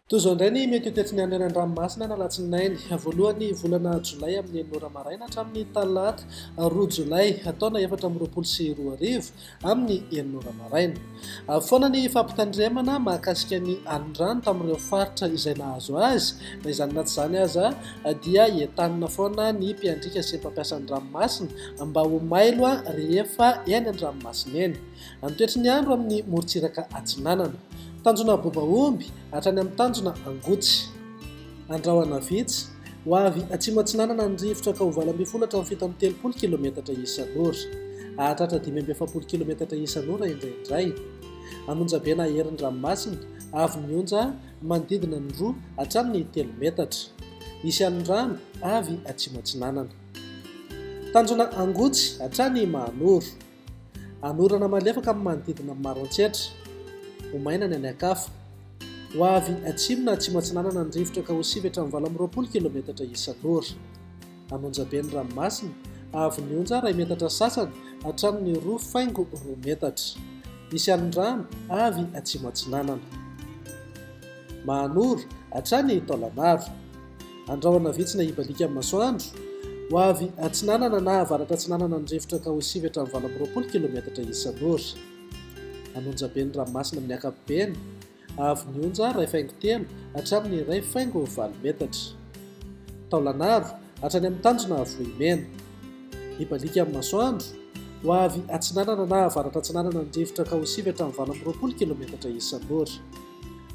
Toy izao indray ny mety ho ny andro any an-dranomasina na alatsinainy. Voalohany volana jolay amin'ny 9 maraina hatramin'ny talata 2 jolay taona 2024 amin'ny 9 maraina. Foana ny fampitandremana mahakasika ny alin-drano tamin'ireo faritra izay nahazo azy, na izany na tsy izany aza dia entanina foana ny mpiandrika sy mpampiasa ny ranomasina mba ho mailo rehefa eny an-dranomasina eny. Antoetry ny andro amin'ny morontsiraka Atsinanana. Tanjona Bobaomby hatrany amin'ny tanjona Angotsy. Andrahoana vitsy ho avy atsimo Atsinanana ny rivotra ka ho 20 hatramin'ny 70 kilometatra isan'ora. Hahatratra 570 kilometatra isan'ora indraindray. Anonjabena herin'ny ranomasina avy mionja manodidina ny 2 hatramin'ny 3 metatra. Misy alin-drano avy atsimo Atsinanana. Tanjona Angotsy hatrany Mahanoro. Anorana malefaka amin'ny manodidina maro antsetra. Omaina ny anakafa. Ho avy atsimo na atsimo Atsinanana ny rivotra ka ho 7 hatramin'ny 20 kilometatra isan'ora. Anonjaben'ny ranomasina avy mionja 2 metatra sasany hatramin'ny 2,2 metatra. Misy alin-drano avy atsimo Atsinanana. Mahanoro hatrany Taolagnaro. Andrahoana vitsy na hibalika amin'ny masoandro ho avy Atsinanana na avaratra Atsinanana ny rivotra ka ho 7 hatramin'ny 20 kilometatra isan'ora. Anonjaben'ny ranomasina amin'ny ankapobeny avy mionja 2,3 hatramin'ny 2,4 metatra. Taolagnaro hatrany amin'ny tanjona Vohimena. Hibalika amin'ny masoandro ho avy Atsinanana na avaratra Atsinanana ny rivotra ka ho 7 hatramin'ny 20 kilometatra isan'ora.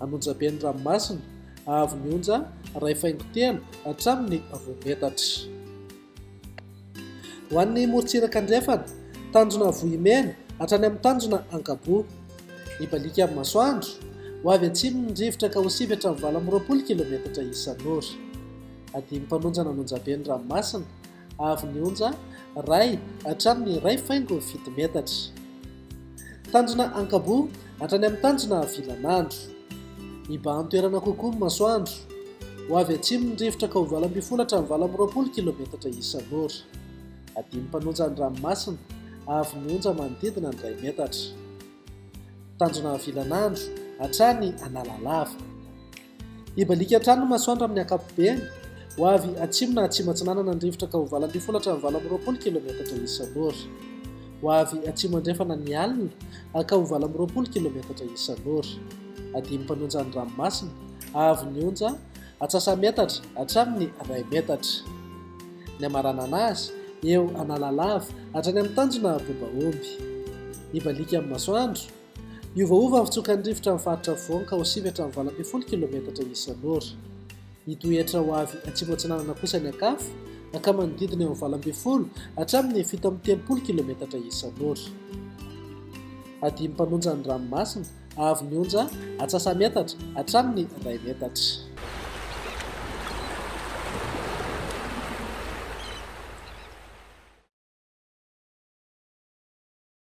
Anonjaben'ny ranomasina avy mionja 2,3 hatramin'ny 2 metatra. Ho an'ny morontsiraka andrefana, tanjona Vohimena hatrany amin'ny tanjona Ankabo. Hibalika amin'ny masoandro ho avy atsimo ny rivotra ka ho 7 hatramin'ny 20 kilometatra isan'ora. Adimy mpanonjana anonjaben'ny ranomasina avy mionja 2 hatramin'ny 2,7 metatra. Tanjona Ankabo hatrany amin'ny tanjona Vilanandro. Hibahan'ny toerana kokoa ny masoandro ho avy atsimo ny rivotra ka ho 20 hatramin'ny 20 kilometatra isan'ora. Adimy mpanonjana ranomasina avy mionja manodidina ny 2 metatra. Tanjona Vilanandro hatrany Analalava. Hibalika hatrany ny masoandro amin'ny ankapobeny ho avy atsimo na atsimo Atsinanana ny rivotra ka ho 20 hatramin'ny 20 kilometatra isan'ora. Ho avy atsimo andrefana ny alina ka ho 20 kilometatra isan'ora. Adimy mpanonjana ranomasina avy mionja atsasametatra hatramin'ny 2 metatra. Ny amarana anazy eo Analalava hatrany amin'ny tanjona Bobaomby. Hibalika amin'ny masoandro iovaova ny fitsokan'ny rivotra amin'ny faritra afovoany ka ho 7 hatramin'ny 20 kilometatra isan'ora. Hitoetra ho avy atsimo Atsinanana kosa ny ankafa ka manodidina eo amin'ny 20 hatramin'ny 70 kilometatra isan'ora. Adimy mpanonjana ranomasina avy mionja atsasametatra hatramin'ny 2 metatra.